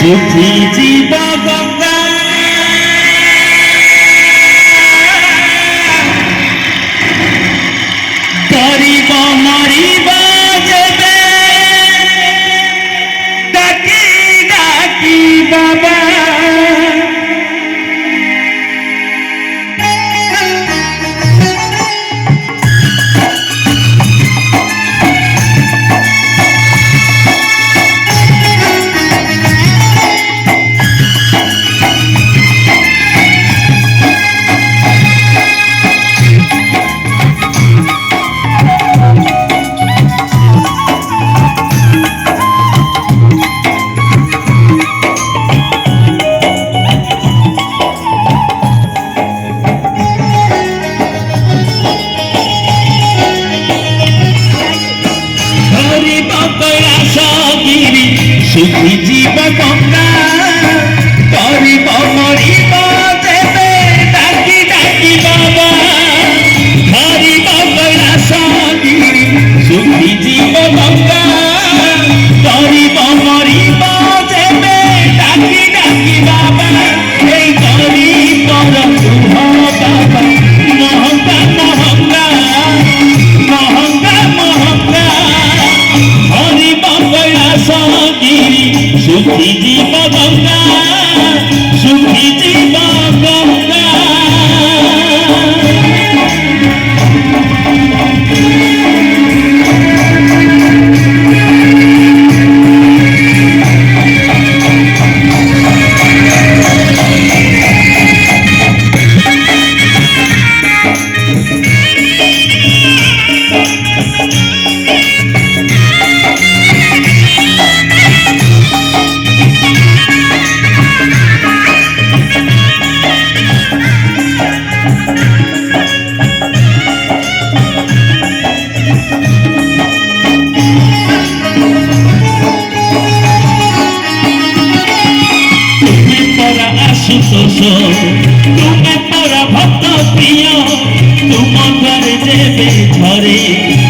সুখী জীব গঙ্গা করিব মরিব যেবে ডাকি ডাকি বাবা সুখী জীব গঙ্গা করিব মরিব যেবে ডাকি ডাকি বাবা ধরিব কৈলাসগিরি সুখী জীব গঙ্গা করিব মরিব যেবে ডাকি ডাকি বাবা এই গরিবর দুঃখ বাবা মহঙ্গা মহঙ্গা মহঙ্গা মহঙ্গা হরিব কৈলাসগিরি সুখী জীব গঙ্গা সুখী জীব গঙ্গা तुम परा भक्त प्रिय तुम घर जेबे झरे